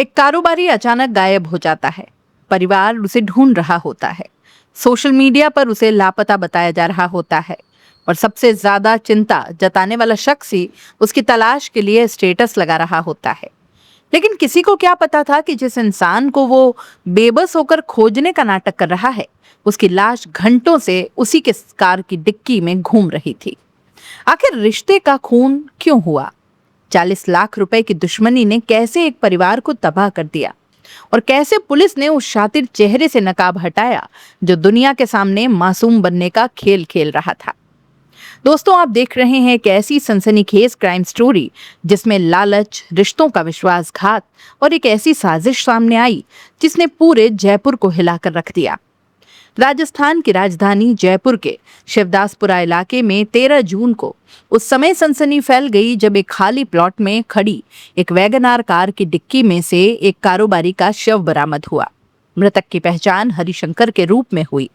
एक कारोबारी अचानक गायब हो जाता है। परिवार उसे ढूंढ रहा होता है। सोशल मीडिया पर उसे लापता बताया जा रहा होता है। और सबसे ज्यादा चिंता जताने वाला शख्स ही उसकी तलाश के लिए स्टेटस लगा रहा होता है। लेकिन किसी को क्या पता था कि जिस इंसान को वो बेबस होकर खोजने का नाटक कर रहा है, उसकी लाश घंटों से उसी के कार की डिक्की में घूम रही थी। आखिर रिश्ते का खून क्यों हुआ? 40 लाख रुपए की दुश्मनी ने कैसे एक परिवार को तबाह कर दिया? और कैसे पुलिस ने उस शातिर चेहरे से नकाब हटाया जो दुनिया के सामने मासूम बनने का खेल खेल रहा था? दोस्तों, आप देख रहे हैं एक ऐसी सनसनीखेज क्राइम स्टोरी जिसमें लालच, रिश्तों का विश्वासघात और एक ऐसी साजिश सामने आई जिसने पूरे जयपुर को हिलाकर रख दिया। राजस्थान की राजधानी जयपुर के शिवदासपुरा इलाके में 13 जून को उस समय सनसनी फैल गई जब एक खाली प्लॉट में खड़ी एक वैगनार कार की डिक्की में से एक कारोबारी का शव बरामद हुआ। मृतक की पहचान हरिशंकर के रूप में हुई,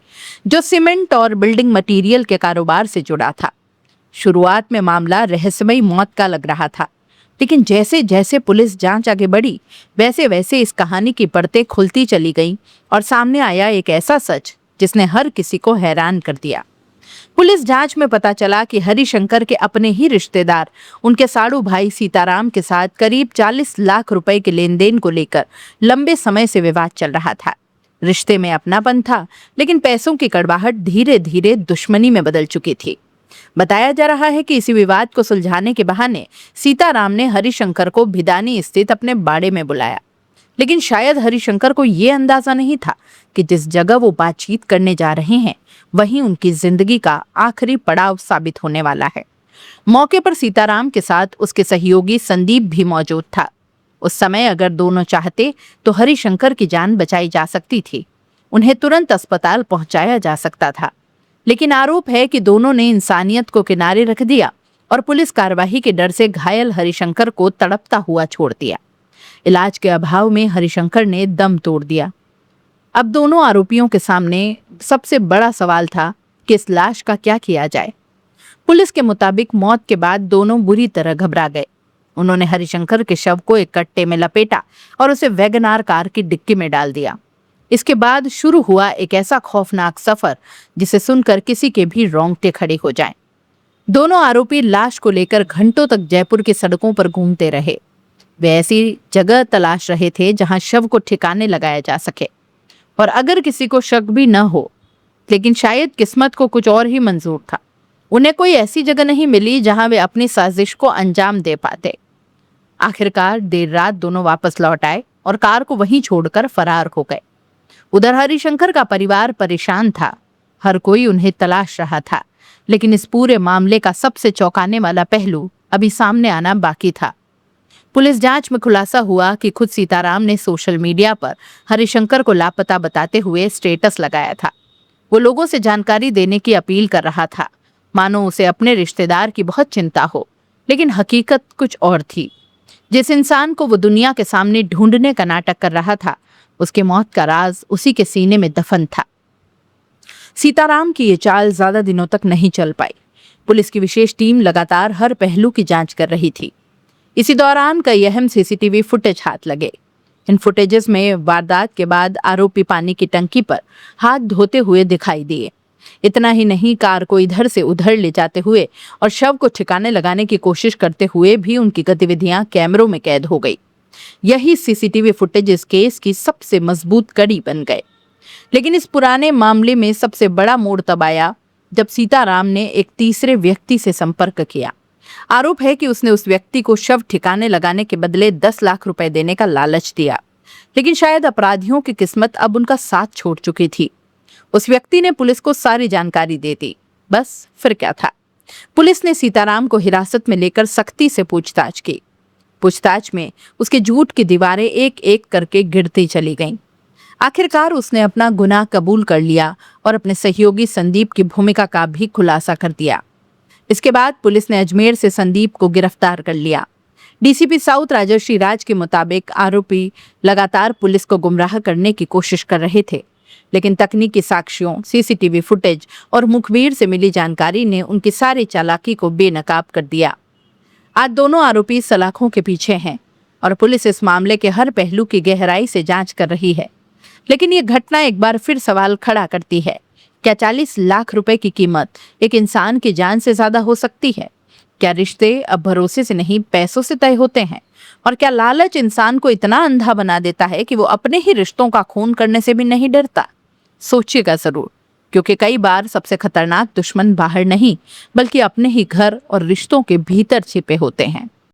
जो सीमेंट और बिल्डिंग मटेरियल के कारोबार से जुड़ा था। शुरुआत में मामला रहस्यमयी मौत का लग रहा था, लेकिन जैसे जैसे पुलिस जांच आगे बढ़ी, वैसे वैसे इस कहानी की परतें खुलती चली गईं और सामने आया एक ऐसा सच जिसने हर किसी को हैरान कर दिया। पुलिस जांच में पता चला कि हरिशंकर के अपने ही रिश्तेदार उनके साड़ू भाई सीताराम के साथ करीब 40 लाख रुपए के लेन देन को लेकर लंबे समय से विवाद चल रहा था। रिश्ते में अपनापन था, लेकिन पैसों की कड़वाहट धीरे धीरे दुश्मनी में बदल चुकी थी। बताया जा रहा है कि इसी विवाद को सुलझाने के बहाने सीताराम ने हरिशंकर को भिदानी स्थित अपने बाड़े में बुलाया। लेकिन शायद हरिशंकर को यह अंदाजा नहीं था कि जिस जगह वो बातचीत करने जा रहे हैं, वहीं उनकी जिंदगी का आखिरी पड़ाव साबित होने वाला है। मौके पर सीताराम के साथ उसके सहयोगी संदीप भी मौजूद था। उस समय अगर दोनों चाहते तो हरिशंकर की जान बचाई जा सकती थी। उन्हें तुरंत अस्पताल पहुंचाया जा सकता था। लेकिन आरोप है कि दोनों ने इंसानियत को किनारे रख दिया और पुलिस कार्रवाई के डर से घायल हरिशंकर को तड़पता हुआ छोड़ दिया। इलाज के अभाव में हरिशंकर ने दम तोड़ दिया। अब दोनों आरोपियों के सामने सबसे बड़ा सवाल था कि इस लाश का क्या किया जाए। पुलिस के मुताबिक मौत के बाद दोनों बुरी तरह घबरा गए। उन्होंने हरिशंकर के शव को एक कट्टे में लपेटा और उसे वैगनार कार की डिक्की में डाल दिया। इसके बाद शुरू हुआ एक ऐसा खौफनाक सफर जिसे सुनकर किसी के भी रोंगटे खड़े हो जाएं। दोनों आरोपी लाश को लेकर घंटों तक जयपुर की सड़कों पर घूमते रहे। वे ऐसी जगह तलाश रहे थे जहां शव को ठिकाने लगाया जा सके और अगर किसी को शक भी न हो। लेकिन शायद किस्मत को कुछ और ही मंजूर था। उन्हें कोई ऐसी जगह नहीं मिली जहां वे अपनी साजिश को अंजाम दे पाते। आखिरकार देर रात दोनों वापस लौट आए और कार को वहीं छोड़कर फरार हो गए। उधर हरिशंकर का परिवार परेशान था। हर कोई उन्हें तलाश रहा था, लेकिन इस पूरे मामले का सबसे चौंकाने वाला पहलू अभी सामने आना बाकी था। पुलिस जांच में खुलासा हुआ कि खुद सीताराम ने सोशल मीडिया पर हरिशंकर को लापता बताते हुए स्टेटस लगाया था। वो लोगों से जानकारी देने की अपील कर रहा था, मानो उसे अपने रिश्तेदार की बहुत चिंता हो। लेकिन हकीकत कुछ और थी। जिस इंसान को वो दुनिया के सामने ढूंढने का नाटक कर रहा था, उसके मौत का राज उसी के सीने में दफन था। सीताराम की ये चाल ज्यादा दिनों तक नहीं चल पाई। पुलिस की विशेष टीम लगातार हर पहलू की जांच कर रही थी। इसी दौरान कई अहम सीसीटीवी फुटेज हाथ लगे। इन फुटेजेस में वारदात के बाद आरोपी पानी की टंकी पर हाथ धोते हुए दिखाई दिए। इतना ही नहीं, कार को इधर से उधर ले जाते हुए और शव को ठिकाने लगाने की कोशिश करते हुए भी उनकी गतिविधियां कैमरों में कैद हो गई। यही सीसीटीवी फुटेज इस केस की सबसे मजबूत कड़ी बन गए। लेकिन इस पुराने मामले में सबसे बड़ा मोड़ तब आया जब सीताराम ने एक तीसरे व्यक्ति से संपर्क किया। आरोप है कि उसने उस व्यक्ति को शव ठिकाने लगाने के बदले 10 लाख रुपए देने का लालच दिया। लेकिन शायद अपराधियों की किस्मत अब उनका साथ छोड़ चुकी थी। उस व्यक्ति ने पुलिस को सारी जानकारी दे दी। बस फिर क्या था? पुलिस ने सीताराम को हिरासत में लेकर सख्ती से पूछताछ की। पूछताछ में उसके झूठ की दीवारें एक एक करके गिरती चली गईं। आखिरकार उसने अपना गुनाह कबूल कर लिया और अपने सहयोगी संदीप की भूमिका का भी खुलासा कर दिया। इसके बाद पुलिस ने अजमेर से संदीप को गिरफ्तार कर लिया। डीसीपी साउथ राजश्री राज के मुताबिक आरोपी लगातार पुलिस को गुमराह करने की कोशिश कर रहे थे, लेकिन तकनीकी साक्ष्यों, सीसीटीवी फुटेज और मुखबिर से मिली जानकारी ने उनकी सारी चालाकी को बेनकाब कर दिया। आज दोनों आरोपी सलाखों के पीछे हैं और पुलिस इस मामले के हर पहलू की गहराई से जांच कर रही है। लेकिन ये घटना एक बार फिर सवाल खड़ा करती है, क्या 40 लाख रुपए की कीमत एक इंसान की जान से ज्यादा हो सकती है? क्या रिश्ते अब भरोसे से नहीं पैसों से तय होते हैं? और क्या लालच इंसान को इतना अंधा बना देता है कि वो अपने ही रिश्तों का खून करने से भी नहीं डरता? सोचिएगा जरूर, क्योंकि कई बार सबसे खतरनाक दुश्मन बाहर नहीं बल्कि अपने ही घर और रिश्तों के भीतर छिपे होते हैं।